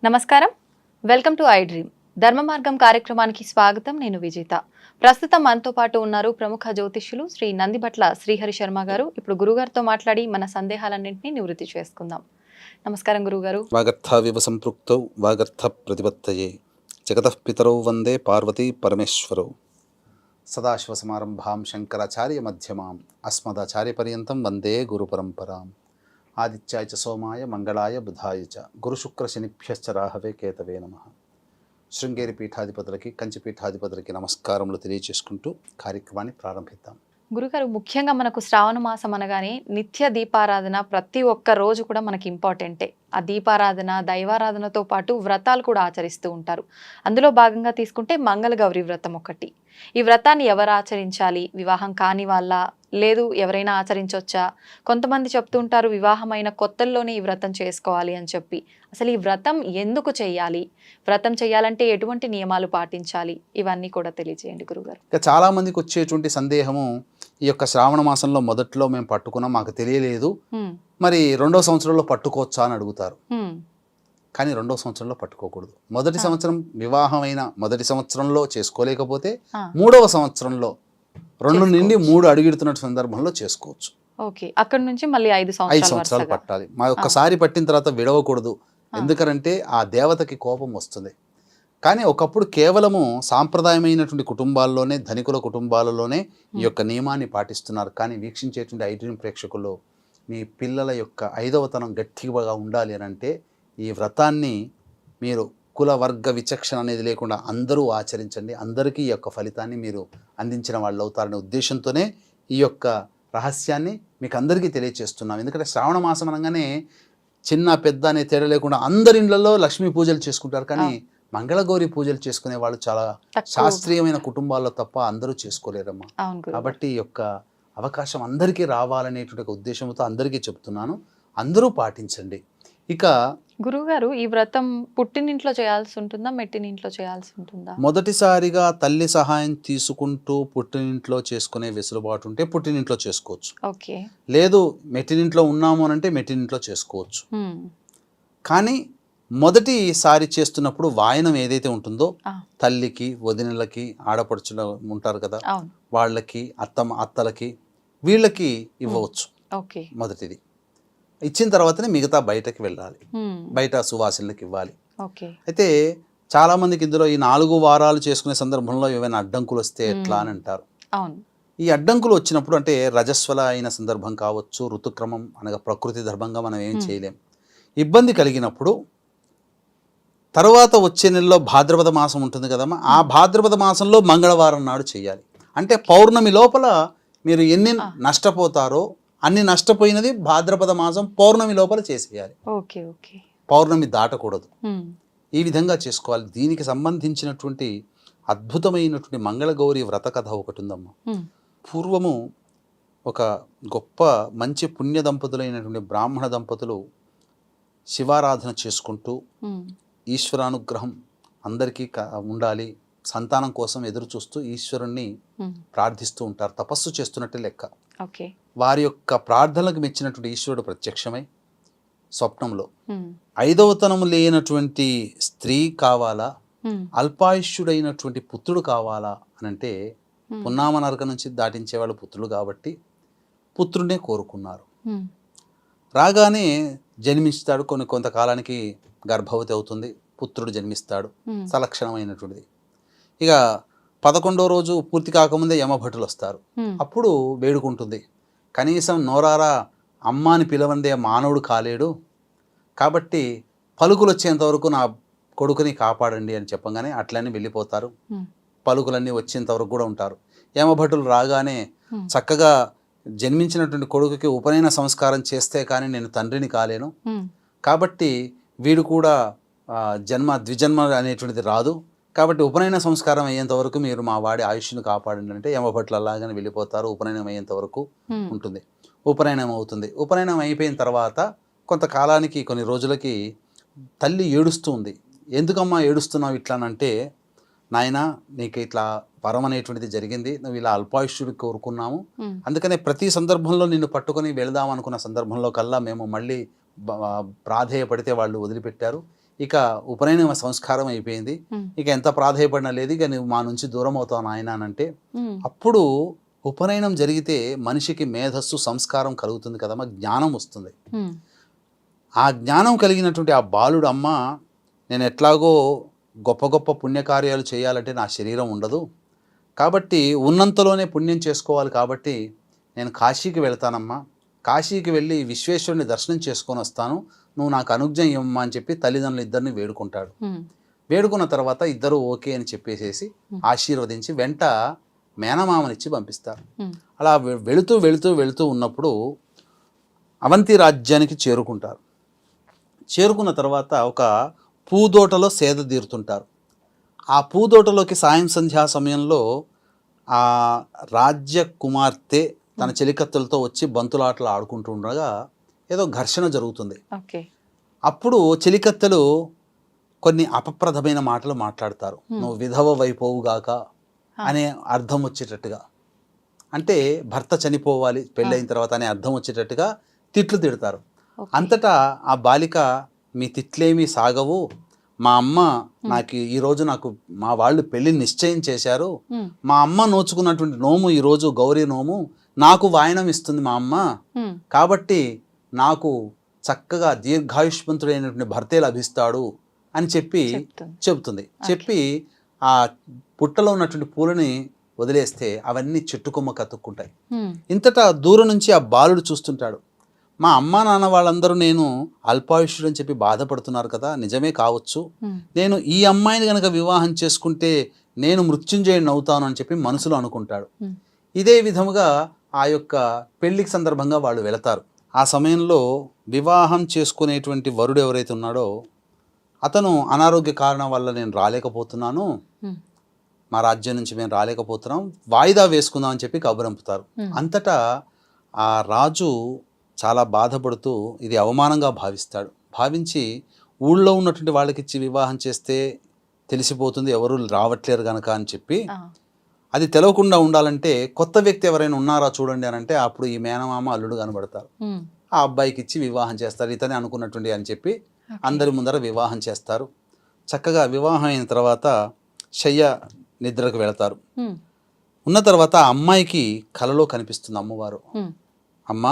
నమస్కారం, welcome to I dream. ధర్మ మార్గం కార్యక్రమానికి స్వాగతం. నేను విజేత. ప్రస్తుతం మనతో పాటు ఉన్నారు ప్రముఖ జ్యోతిష్యులు శ్రీ నందిబట్ల శ్రీహరి శర్మ గారు. ఇప్పుడు గురుగారితో మాట్లాడి మన సందేహాలన్నింటినీ నివృత్తి చేసుకుందాం. నమస్కారం గురుగారు. వాగర్థావివ సంపృక్తౌ వాగర్థ ప్రతిపత్తయే జగతః పితరౌ వందే పార్వతీ పరమేశ్వరౌ. సదాశివసమారంభాం శంకరాచార్య మధ్యమాం అస్మదాచార్య పర్యంతం వందే గురు పరంపరాం. ఆదిత్యాయ చ సోమాయ మంగళాయ బుధాయ చ గురుశుక్ర శనిభ్యశ్చ రాహవే కేతవే నమః. శృంగేరి పీఠాధిపతులకి, కంచి పీఠాధిపతులకి నమస్కారములు తెలియజేసుకుంటూ కార్యక్రమాన్ని ప్రారంభిద్దాం. గురుగారు, ముఖ్యంగా మనకు శ్రావణ మాసం అనగానే నిత్య దీపారాధన ప్రతి ఒక్క రోజు కూడా మనకి ఇంపార్టెంటే. ఆ దీపారాధన, దైవారాధనతో పాటు వ్రతాలు కూడా ఆచరిస్తూ ఉంటారు. అందులో భాగంగా తీసుకుంటే మంగళగౌరి వ్రతం ఒకటి. ఈ వ్రతాన్ని ఎవరు ఆచరించాలి? వివాహం కాని వాళ్ళ, లేదు ఎవరైనా ఆచరించవచ్చా? కొంతమంది చెప్తుంటారు వివాహమైన కొత్తల్లోనే ఈ వ్రతం చేసుకోవాలి అని చెప్పి. అసలు ఈ వ్రతం ఎందుకు చేయాలి? వ్రతం చేయాలంటే ఎటువంటి నియమాలు పాటించాలి? ఇవన్నీ కూడా తెలియజేయండి గురుగారు. ఇక చాలామందికి వచ్చేటువంటి సందేహము, ఈ యొక్క శ్రావణ మాసంలో మొదట్లో మేము పట్టుకున్నాం, మాకు తెలియలేదు, మరి రెండో సంవత్సరంలో పట్టుకోవచ్చా అని అడుగుతారు. కానీ రెండో సంవత్సరంలో పట్టుకోకూడదు. మొదటి సంవత్సరం వివాహమైన మొదటి సంవత్సరంలో చేసుకోలేకపోతే మూడవ సంవత్సరంలో 2 నుండి 3 అడుగుతున్న సందర్భంలో చేసుకోవచ్చు. ఓకే, అక్కడ నుంచి మళ్ళీ 5 సంవత్సరాలు పట్టాలి. మా ఒక్కసారి పట్టిన తర్వాత విడవకూడదు. ఎందుకంటే ఆ దేవతకి కోపం వస్తుంది. కానీ ఒకప్పుడు కేవలము సాంప్రదాయమైనటువంటి కుటుంబాల్లోనే, ధనికుల కుటుంబాలలోనే ఈ యొక్క నియమాన్ని పాటిస్తున్నారు. కానీ వీక్షించేటువంటి ఐడ్రీమ్ ప్రేక్షకుల్లో మీ పిల్లల యొక్క 5వతనం గట్టిగా ఉండాలి అని అంటే ఈ వ్రతాన్ని మీరు కుల వర్గ విచక్షణ అనేది లేకుండా అందరూ ఆచరించండి. అందరికీ ఈ యొక్క ఫలితాన్ని మీరు అందించిన వాళ్ళు అవుతారనే ఉద్దేశంతోనే ఈ యొక్క రహస్యాన్ని మీకు అందరికీ తెలియచేస్తున్నాం. ఎందుకంటే శ్రావణ మాసం అనగానే చిన్న పెద్ద అనే తేడా లేకుండా అందరి ఇళ్లలో లక్ష్మీ పూజలు చేసుకుంటారు. కానీ మంగళగౌరి పూజలు చేసుకునే వాళ్ళు చాలా శాస్త్రీయమైన కుటుంబాల్లో తప్ప అందరూ చేసుకోలేరమ్మా. కాబట్టి ఈ యొక్క అవకాశం అందరికీ రావాలనేటువంటి ఉద్దేశంతో అందరికీ చెప్తున్నాను. అందరూ పాటించండి. ఇక గురుగారు, ఈ వ్రతం పుట్టినింట్లో చేయాల్సి ఉంటుందా, మెట్టినింట్లో చేయాల్సి ఉంటుందా? మొదటిసారిగా తల్లి సహాయం తీసుకుంటూ పుట్టినింట్లో చేసుకునే వెసులుబాటు ఉంటే పుట్టినింట్లో చేసుకోవచ్చు. ఓకే. లేదు మెట్టినింట్లో ఉన్నాము అని అంటే మెట్టినింట్లో చేసుకోవచ్చు. కానీ మొదటిసారి చేస్తున్నప్పుడు వాయనం ఏదైతే ఉంటుందో తల్లికి, వదినలకి, ఆడపడుచులు ఉంటారు కదా, వాళ్ళకి, అత్తలకి, వీళ్ళకి ఇవ్వవచ్చు. ఓకే. మొదటిది ఇచ్చిన తర్వాతనే మిగతా బయటకి వెళ్ళాలి, బయట సువాసినులకు ఇవ్వాలి. అయితే చాలా మందికి ఇందులో ఈ 4 వారాలు చేసుకునే సందర్భంలో ఏమైనా అడ్డంకులు వస్తే ఎట్లా అని అంటారు. ఈ అడ్డంకులు వచ్చినప్పుడు అంటే రజస్వల అయిన సందర్భం కావచ్చు, ఋతుక్రమం అనగా ప్రకృతి ధర్మంగా మనం ఏం చేయలేం. ఇబ్బంది కలిగినప్పుడు తర్వాత వచ్చే నెలలో భాద్రపద మాసం ఉంటుంది కదమ్మా, ఆ భాద్రపద మాసంలో మంగళవారం నాడు చేయాలి. అంటే పౌర్ణమి లోపల మీరు ఎన్ని నష్టపోతారో అన్ని నష్టపోయినది భాద్రపద మాసం పౌర్ణమి లోపల చేసేయాలి. పౌర్ణమి దాటకూడదు. ఈ విధంగా చేసుకోవాలి. దీనికి సంబంధించినటువంటి అద్భుతమైనటువంటి మంగళగౌరి వ్రత కథ ఒకటి ఉందమ్మా. పూర్వము ఒక గొప్ప మంచి పుణ్య దంపతులైనటువంటి బ్రాహ్మణ దంపతులు శివారాధన చేసుకుంటూ ఈశ్వరానుగ్రహం అందరికీ ఉండాలి, సంతానం కోసం ఎదురు చూస్తూ ఈశ్వరుణ్ణి ప్రార్థిస్తూ ఉంటారు. తపస్సు చేస్తున్నట్టే లెక్క. వారి యొక్క ప్రార్థనలకు మెచ్చినటువంటి ఈశ్వరుడు ప్రత్యక్షమై స్వప్నంలో 5వతనము లేనటువంటి స్త్రీ కావాలా, అల్పాయుష్యుడైనటువంటి పుత్రుడు కావాలా అని అంటే పున్నామ నరక నుంచి దాటించేవాళ్ళు పుత్రుడు కాబట్టి పుత్రుడినే కోరుకున్నారు. రాగానే జన్మిస్తాడు. కొంతకాలానికి గర్భవతి అవుతుంది, పుత్రుడు జన్మిస్తాడు. సలక్షణమైనటువంటిది. ఇక 11వ రోజు పూర్తి కాకముందే యమభటులు వస్తారు. అప్పుడు వేడుకుంటుంది, కనీసం నోరారా అమ్మాని పిలవందే మానవుడు కాలేడు, కాబట్టి పలుకులు వచ్చేంత వరకు నా కొడుకుని కాపాడండి అని చెప్పగానే అట్లనే వెళ్ళిపోతారు. పలుకులన్నీ వచ్చేంత వరకు కూడా ఉంటారు. యమభటులు రాగానే చక్కగా జన్మించినటువంటి కొడుకుకి ఉపనయన సంస్కారం చేస్తే కానీ నేను తండ్రిని కాలేను, కాబట్టి వీడు కూడా ద్విజన్మ అనేటువంటిది రాదు, కాబట్టి ఉపనయన సంస్కారం అయ్యేంత వరకు మీరు మా వాడి ఆయుష్ను కాపాడండి అంటే యమభట్లు అలాగని వెళ్ళిపోతారు. ఉపనయనం అయ్యేంత వరకు ఉంటుంది. ఉపనయనం అవుతుంది. ఉపనయనం అయిపోయిన తర్వాత కొంతకాలానికి, కొన్ని రోజులకి తల్లి ఏడుస్తుంది. ఎందుకమ్మా ఏడుస్తున్నావు ఇట్లా అంటే, నాయన నీకు ఇట్లా వరం అనేటువంటిది జరిగింది, నువ్వు ఇలా అల్పాయుష్యుడు కోరుకున్నాము, అందుకనే ప్రతి సందర్భంలో నిన్ను పట్టుకొని వెళదాం అనుకున్న సందర్భంలో కల్లా మేము మళ్ళీ ప్రాధేయపడితే వాళ్ళు వదిలిపెట్టారు. ఇక ఉపనయన సంస్కారం అయిపోయింది, ఇక ఎంత ప్రాధాయపడినా లేదు, ఇక నువ్వు మా నుంచి దూరం అవుతావు నాయన అని అంటే, అప్పుడు ఉపనయనం జరిగితే మనిషికి మేధస్సు సంస్కారం కలుగుతుంది కదమ్మా, జ్ఞానం వస్తుంది. ఆ జ్ఞానం కలిగినటువంటి ఆ బాలుడు, అమ్మ నేను ఎట్లాగో గొప్ప గొప్ప పుణ్యకార్యాలు చేయాలంటే నా శరీరం ఉండదు, కాబట్టి ఉన్నంతలోనే పుణ్యం చేసుకోవాలి, కాబట్టి నేను కాశీకి వెళ్తానమ్మా, కాశీకి వెళ్ళి విశ్వేశ్వరుని దర్శనం చేసుకొని వస్తాను, నువ్వు నాకు అనుజ్ఞ ఇవ్వమ్మా అని చెప్పి తల్లిదండ్రులు ఇద్దరిని వేడుకుంటాడు. వేడుకున్న తర్వాత ఇద్దరు ఓకే అని చెప్పేసేసి ఆశీర్వదించి వెంట మేనమామనిచ్చి పంపిస్తారు. అలా వెళుతూ వెళుతూ వెళుతూ ఉన్నప్పుడు అవంతి రాజ్యానికి చేరుకుంటారు. చేరుకున్న తర్వాత ఒక పూదోటలో సేద తీరుతుంటారు. ఆ పూదోటలోకి సాయం సంధ్యా సమయంలో ఆ రాజ్య కుమార్తె తన చెలికత్తెలతో వచ్చి బంతులాటలు ఆడుకుంటూ ఉండగా ఏదో ఘర్షణ జరుగుతుంది. అప్పుడు చెలికత్తెలు కొన్ని అపప్రదమైన మాటలు మాట్లాడతారు. నువ్వు విధవ వైపోవుగాక అనే అర్థం వచ్చేటట్టుగా, అంటే భర్త చనిపోవాలి పెళ్ళైన తర్వాత అనే అర్థం వచ్చేటట్టుగా తిట్లు తిడతారు. అంతటా ఆ బాలిక, మీ తిట్లేమీ సాగవు, మా అమ్మ ఈరోజు నాకు మా వాళ్ళు పెళ్లి నిశ్చయం చేశారు, మా అమ్మ నోచుకున్నటువంటి నోము ఈరోజు గౌరీ నోము, నాకు వాయనం ఇస్తుంది మా అమ్మ, కాబట్టి నాకు చక్కగా దీర్ఘాయుష్మంతుడైనటువంటి భర్తే లభిస్తాడు అని చెప్పి చెబుతుంది. చెప్పి ఆ పుట్టలో ఉన్నటువంటి పూలని వదిలేస్తే అవన్నీ చెట్టుకొమ్మ కతుక్కుంటాయి. ఇంతటా దూరం నుంచి ఆ బాలుడు చూస్తుంటాడు, మా అమ్మ నాన్న వాళ్ళందరూ నేను అల్పాయుష్యుడు అని చెప్పి బాధపడుతున్నారు కదా, నిజమే కావచ్చు, నేను ఈ అమ్మాయిని కనుక వివాహం చేసుకుంటే నేను మృత్యుంజయుడిని అవుతాను అని చెప్పి మనసులో అనుకుంటాడు. ఇదే విధముగా ఆ యొక్క పెళ్లికి సందర్భంగా వాళ్ళు వెళతారు. ఆ సమయంలో వివాహం చేసుకునేటువంటి వరుడు ఎవరైతే ఉన్నాడో అతను అనారోగ్య కారణం వల్ల నేను రాలేకపోతున్నాను, మా రాజ్యం నుంచి మేము రాలేకపోతున్నాం, వాయిదా వేసుకుందాం అని చెప్పి కబురంపుతారు. అంతటా ఆ రాజు చాలా బాధపడుతూ ఇది అవమానంగా భావిస్తాడు. భావించి ఊళ్ళో ఉన్నటువంటి వాళ్ళకిచ్చి వివాహం చేస్తే తెలిసిపోతుంది ఎవరు రావట్లేరు కనుక అని చెప్పి, అది తెలవకుండా ఉండాలంటే కొత్త వ్యక్తి ఎవరైనా ఉన్నారా చూడండి అని అంటే అప్పుడు ఈ మేనమామ అల్లుడు కనబడతారు. ఆ అబ్బాయికి ఇచ్చి వివాహం చేస్తారు, ఇతనే అనుకున్నటువంటి అని చెప్పి అందరి ముందర వివాహం చేస్తారు. చక్కగా వివాహం అయిన తర్వాత శయ్య నిద్రకు వెళతారు. ఉన్న తర్వాత ఆ అమ్మాయికి కలలో కనిపిస్తుంది అమ్మవారు. అమ్మ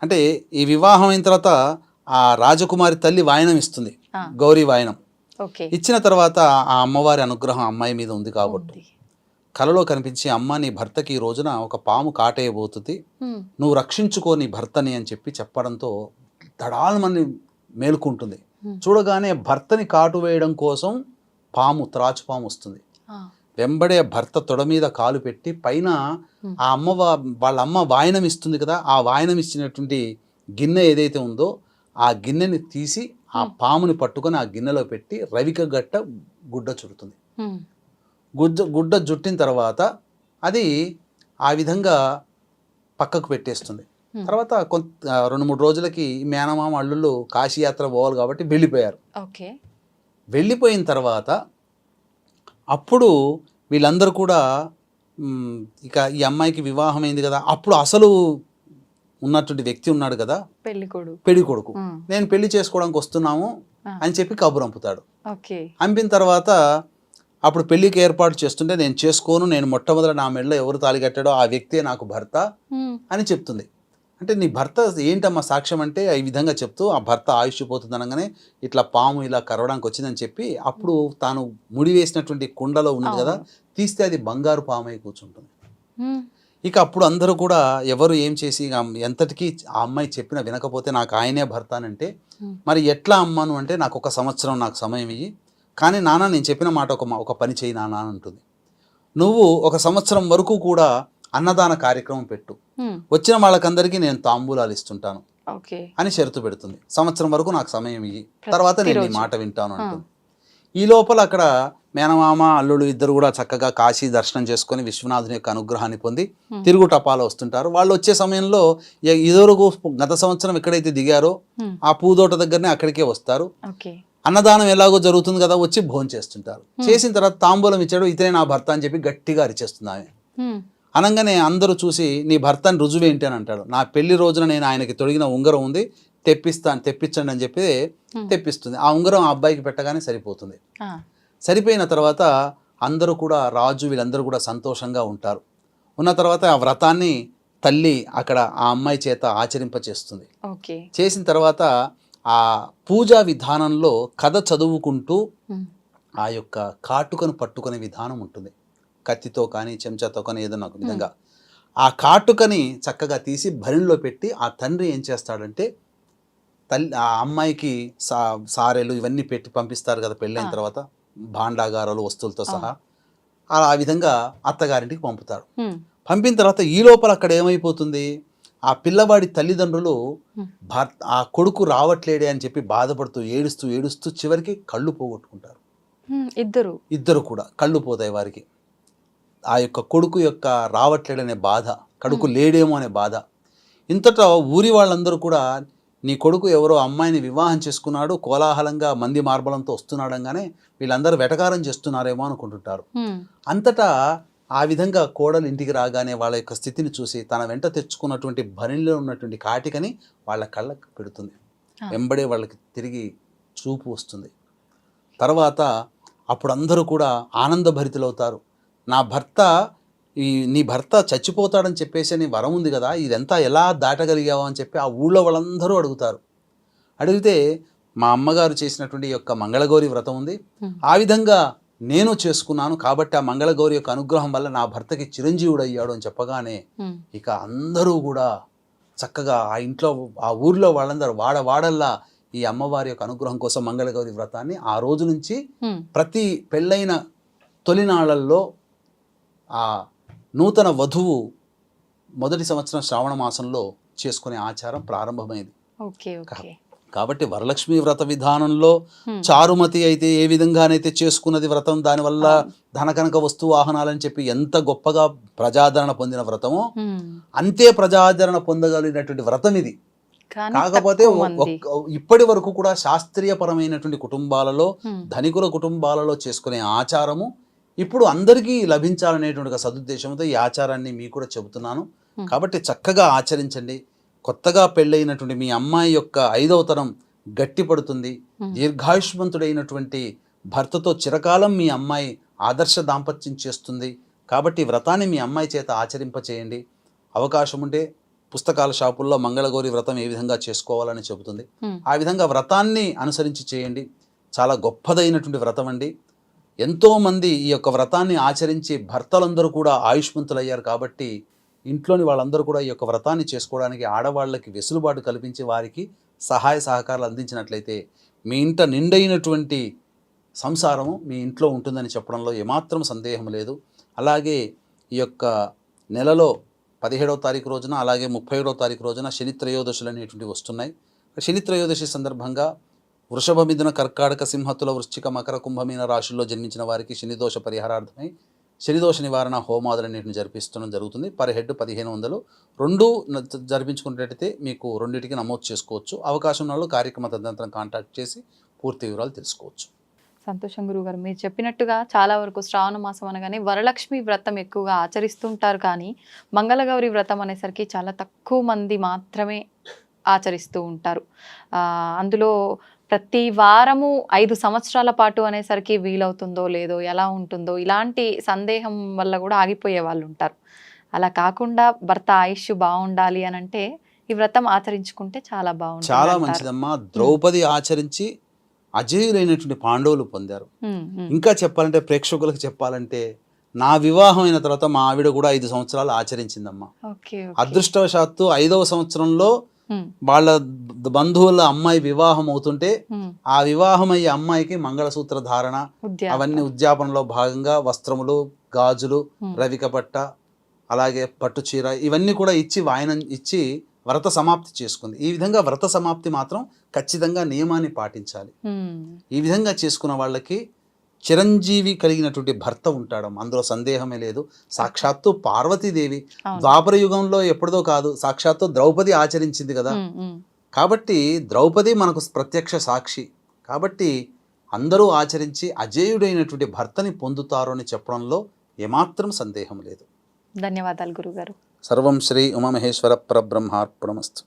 అంటే ఈ వివాహం అయిన తర్వాత ఆ రాజకుమారి తల్లి వాయనం ఇస్తుంది, గౌరీ వాయనం ఇచ్చిన తర్వాత ఆ అమ్మవారి అనుగ్రహం అమ్మాయి మీద ఉంది కాబట్టి కలలో కనిపించి, అమ్మ నీ భర్తకి ఈ రోజున ఒక పాము కాటేయబోతుంది, నువ్వు రక్షించుకో నీ భర్తని అని చెప్పి చెప్పడంతో దడాలమని మేలుకుంటుంది. చూడగానే భర్తని కాటు వేయడం కోసం త్రాచు పాము వస్తుంది. వెంబడే భర్త తొడ మీద కాలు పెట్టి పైన ఆ వాళ్ళ అమ్మ వాయనం ఇస్తుంది కదా, ఆ వాయనం ఇచ్చినటువంటి గిన్నె ఏదైతే ఉందో ఆ గిన్నెని తీసి ఆ పాముని పట్టుకొని ఆ గిన్నెలో పెట్టి రవిక గట్ట గుడ్డ చుడుతుంది. గుడ్డ జుట్టిన తర్వాత అది ఆ విధంగా పక్కకు పెట్టేస్తుంది. తర్వాత 2-3 రోజులకి మేనమామ అల్లుళ్ళు కాశీయాత్ర పోవాలి కాబట్టి వెళ్ళిపోయారు. వెళ్ళిపోయిన తర్వాత అప్పుడు వీళ్ళందరూ కూడా ఇక ఈ అమ్మాయికి వివాహం అయింది కదా, అప్పుడు అసలు ఉన్నటువంటి వ్యక్తి ఉన్నాడు కదా పెళ్లి కొడుకు, నేను పెళ్లి చేసుకోవడానికి వస్తున్నాము అని చెప్పి కబురు అంపుతాడు. అంపిన తర్వాత అప్పుడు పెళ్లికి ఏర్పాటు చేస్తుంటే నేను చేసుకోను, నేను మొట్టమొదటి నా మెడలో ఎవరు తాళి కట్టాడో ఆ వ్యక్తే నాకు భర్త అని చెప్తుంది. అంటే నీ భర్త ఏంటమ్మా సాక్ష్యం అంటే ఈ విధంగా చెప్తూ ఆ భర్త ఆయుష్ పోతుంది అనగానే ఇట్లా పాము ఇలా కరవడానికి వచ్చిందని చెప్పి అప్పుడు తాను ముడి వేసినటువంటి కుండలో ఉంది కదా తీస్తే అది బంగారు పాము అయి కూర్చుంటుంది. ఇక అప్పుడు అందరూ కూడా ఎవరు ఏం చేసి ఎంతటికీ ఆ అమ్మాయి చెప్పిన వినకపోతే నాకు ఆయనే భర్త అని అంటే, మరి ఎట్లా అమ్మాను అంటే నాకు 1 సంవత్సరం నాకు సమయం ఇయ్యి, కానీ నాన్న నేను చెప్పిన మాట ఒక పని చేయి నాన్న అని అంటుంది. నువ్వు 1 సంవత్సరం వరకు కూడా అన్నదాన కార్యక్రమం పెట్టు, వచ్చిన వాళ్ళకందరికీ నేను తాంబూలాలు ఇస్తుంటాను అని షరతు పెడుతుంది. సంవత్సరం వరకు నాకు సమయం ఇయ్యి, తర్వాత నేను ఈ మాట వింటాను అంటుంది. ఈ లోపల అక్కడ మేనమామ అల్లుడు ఇద్దరు కూడా చక్కగా కాశీ దర్శనం చేసుకొని విశ్వనాథుని యొక్క అనుగ్రహాన్ని పొంది తిరుగు టపాలో వస్తుంటారు. వాళ్ళు వచ్చే సమయంలో ఇదివరకు గత సంవత్సరం ఎక్కడైతే దిగారో ఆ పూదోట దగ్గరనే అక్కడికే వస్తారు. అన్నదానం ఎలాగో జరుగుతుంది కదా, వచ్చి భోజనం చేస్తుంటారు. చేసిన తర్వాత తాంబూలం ఇచ్చాడు, ఇతనే నా భర్త అని చెప్పి గట్టిగా అరిచేస్తుంది ఆమె. అనగానే అందరూ చూసి నీ భర్తని రుజువేంటి అని అంటాడు. నా పెళ్లి రోజున నేను ఆయనకి తొడిగిన ఉంగరం ఉంది, తెప్పించండి అని చెప్పి తెప్పిస్తుంది. ఆ ఉంగరం ఆ అబ్బాయికి పెట్టగానే సరిపోతుంది. ఆ, సరిపోయిన తర్వాత అందరూ కూడా రాజు వీళ్ళందరూ కూడా సంతోషంగా ఉంటారు. ఉన్న తర్వాత ఆ వ్రతాన్ని తల్లి అక్కడ ఆ అమ్మాయి చేత ఆచరింపచేస్తుంది. ఓకే. చేసిన తర్వాత ఆ పూజా విధానంలో కథ చదువుకుంటూ ఆ యొక్క కాటుకను పట్టుకునే విధానం ఉంటుంది. కత్తితో కానీ చెంచాతో కానీ ఏదైనా ఒక విధంగా ఆ కాటుకని చక్కగా తీసి భరిణిలో పెట్టి ఆ తండ్రి ఏం చేస్తాడంటే ఆ అమ్మాయికి సారెలు ఇవన్నీ పెట్టి పంపిస్తారు కదా పెళ్ళైన తర్వాత, భాండాగారాలు వస్తువులతో సహా. ఆ విధంగా అత్తగారింటికి పంపుతారు. పంపిన తర్వాత ఈ లోపల అక్కడ ఏమైపోతుంది, ఆ పిల్లవాడి తల్లిదండ్రులు ఆ కొడుకు రావట్లేడే అని చెప్పి బాధపడుతూ ఏడుస్తూ ఏడుస్తూ చివరికి కళ్ళు పోగొట్టుకుంటారు. ఇద్దరు కూడా కళ్ళు పోతాయి వారికి. ఆ యొక్క కొడుకు యొక్క రావట్లేడనే బాధ, కొడుకు లేడేమో అనే బాధ. ఇంతటా ఊరి వాళ్ళందరూ కూడా నీ కొడుకు ఎవరో అమ్మాయిని వివాహం చేసుకున్నాడు, కోలాహలంగా మంది మార్బలంతో వస్తున్నాడంగానే వీళ్ళందరూ వెటకారం చేస్తున్నారేమో అనుకుంటుంటారు. అంతటా ఆ విధంగా కోడలు ఇంటికి రాగానే వాళ్ళ యొక్క స్థితిని చూసి తన వెంట తెచ్చుకున్నటువంటి భరిణిలో ఉన్నటువంటి కాటికని వాళ్ళ కళ్ళకు పెడుతుంది. వెంబడే వాళ్ళకి తిరిగి చూపు వస్తుంది. తర్వాత అప్పుడు అందరూ కూడా ఆనందభరితులవుతారు. నీ భర్త చచ్చిపోతాడని చెప్పేసి నీ వరం ఉంది కదా, ఇదంతా ఎలా దాటగలిగావు అని చెప్పి ఆ ఊళ్ళో వాళ్ళందరూ అడుగుతారు. అడిగితే మా అమ్మగారు చేసినటువంటి యొక్క మంగళగౌరి వ్రతం ఉంది, ఆ విధంగా నేను చేసుకున్నాను కాబట్టి ఆ మంగళగౌరి యొక్క అనుగ్రహం వల్ల నా భర్తకి చిరంజీవుడు అయ్యాడు అని చెప్పగానే ఇక అందరూ కూడా చక్కగా ఆ ఇంట్లో ఆ ఊర్లో వాళ్ళందరూ వాడల్లా ఈ అమ్మవారి యొక్క అనుగ్రహం కోసం మంగళగౌరి వ్రతాన్ని ఆ రోజు నుంచి ప్రతి పెళ్ళైన తొలినాళ్లలో ఆ నూతన వధువు మొదటి సంవత్సరం శ్రావణ మాసంలో చేసుకునే ఆచారం ప్రారంభమైంది. కాబట్టి వరలక్ష్మి వ్రత విధానంలో చారుమతి అయితే ఏ విధంగానైతే చేసుకున్నది వ్రతం, దానివల్ల ధనకనక వస్తు వాహనాలని చెప్పి ఎంత గొప్పగా ప్రజాదరణ పొందిన వ్రతమో అంతే ప్రజాదరణ పొందగలిగినటువంటి వ్రతం ఇది. కాకపోతే ఇప్పటి వరకు కూడా శాస్త్రీయపరమైనటువంటి కుటుంబాలలో, ధనికుల కుటుంబాలలో చేసుకునే ఆచారము ఇప్పుడు అందరికీ లభించాలనేటువంటి సదుద్దేశంతో ఈ ఆచారాన్ని మీకు కూడా చెబుతున్నాను. కాబట్టి చక్కగా ఆచరించండి. కొత్తగా పెళ్ళైనటువంటి మీ అమ్మాయి యొక్క 5వ తరం గట్టిపడుతుంది. దీర్ఘాయుష్మంతుడైనటువంటి భర్తతో చిరకాలం మీ అమ్మాయి ఆదర్శ దాంపత్యం చేస్తుంది. కాబట్టి వ్రతాన్ని మీ అమ్మాయి చేత ఆచరింపచేయండి. అవకాశం ఉంటే పుస్తకాల షాపుల్లో మంగళగౌరి వ్రతం ఏ విధంగా చేసుకోవాలని చెబుతుంది. ఆ విధంగా వ్రతాన్ని అనుసరించి చేయండి. చాలా గొప్పదైనటువంటి వ్రతం అండి. ఎంతోమంది ఈ యొక్క వ్రతాన్ని ఆచరించి భర్తలందరూ కూడా ఆయుష్మంతులయ్యారు. కాబట్టి ఇంట్లోని వాళ్ళందరూ కూడా ఈ యొక్క వ్రతాన్ని చేసుకోవడానికి ఆడవాళ్ళకి వెసులుబాటు కల్పించి వారికి సహాయ సహకారాలు అందించినట్లయితే మీ ఇంట నిండైనటువంటి సంసారము మీ ఇంట్లో ఉంటుందని చెప్పడంలో ఏమాత్రం సందేహం లేదు. అలాగే ఈ యొక్క నెలలో 17వ తారీఖు రోజున అలాగే 31వ తారీఖు రోజున శని త్రయోదశులు అనేటువంటివి వస్తున్నాయి. శని త్రయోదశి సందర్భంగా వృషభ మిథున కర్కాటక సింహతుల వృశ్చిక మకర కుంభమీన రాశుల్లో జన్మించిన వారికి శనిదోష పరిహారార్థమై శనిదోష నివారణ హోమాదులన్నింటిని జరిపిస్తడం జరుగుతుంది. Per head 1500. 2 జరిపించుకున్నట్టయితే మీకు 2టికి నమోదు చేసుకోవచ్చు. అవకాశం ఉన్న వాళ్ళు కార్యక్రమ తదనంతరం కాంటాక్ట్ చేసి పూర్తి వివరాలు తెలుసుకోవచ్చు. సంతోషం గురుగారు. మీరు చెప్పినట్టుగా చాలా వరకు శ్రావణ మాసం అనగానే వరలక్ష్మి వ్రతం ఎక్కువగా ఆచరిస్తుంటారు, కానీ మంగళగౌరి వ్రతం అనేసరికి చాలా తక్కువ మంది మాత్రమే ఆచరిస్తూ ఉంటారు. అందులో ప్రతి వారము 5 సంవత్సరాల పాటు అనేసరికి వీలవుతుందో లేదో, ఎలా ఉంటుందో, ఇలాంటి సందేహం వల్ల కూడా ఆగిపోయే వాళ్ళు ఉంటారు. అలా కాకుండా భర్త ఆయుష్ బాగుండాలి అని అంటే ఈ వ్రతం ఆచరించుకుంటే చాలా బాగుంటుంది. చాలా మంచిదమ్మా. ద్రౌపది ఆచరించి అజేయులైనటువంటి పాండవులు పొందారు. ఇంకా చెప్పాలంటే ప్రేక్షకులకు చెప్పాలంటే నా వివాహం అయిన తర్వాత మా ఆవిడ కూడా 5 సంవత్సరాలు ఆచరించిందమ్మా. అదృష్టవశాత్తు 5వ సంవత్సరంలో వాళ్ళ బంధువుల అమ్మాయి వివాహం అవుతుంటే ఆ వివాహం అయ్యే అమ్మాయికి మంగళసూత్ర ధారణ అవన్నీ ఉద్యాపనలో భాగంగా వస్త్రములు, గాజులు, రవిక పట్ట, అలాగే పట్టు చీర ఇవన్నీ కూడా ఇచ్చి వాయనం ఇచ్చి వ్రత సమాప్తి చేసుకుంది. ఈ విధంగా వ్రత సమాప్తి మాత్రం ఖచ్చితంగా నియమాన్ని పాటించాలి. ఈ విధంగా చేసుకున్న వాళ్ళకి చిరంజీవి కలిగినటువంటి భర్త ఉంటాడు, అందులో సందేహమే లేదు. సాక్షాత్తు పార్వతీదేవి ద్వాపర యుగంలో ఎప్పుడుదో కాదు, సాక్షాత్తు ద్రౌపది ఆచరించింది కదా. కాబట్టి ద్రౌపది మనకు ప్రత్యక్ష సాక్షి. కాబట్టి అందరూ ఆచరించి అజేయుడైనటువంటి భర్తని పొందుతారు అని చెప్పడంలో ఏమాత్రం సందేహం లేదు. ధన్యవాదాలు గురుగారు. సర్వం శ్రీ ఉమామహేశ్వర పరబ్రహ్మార్పణమస్తు.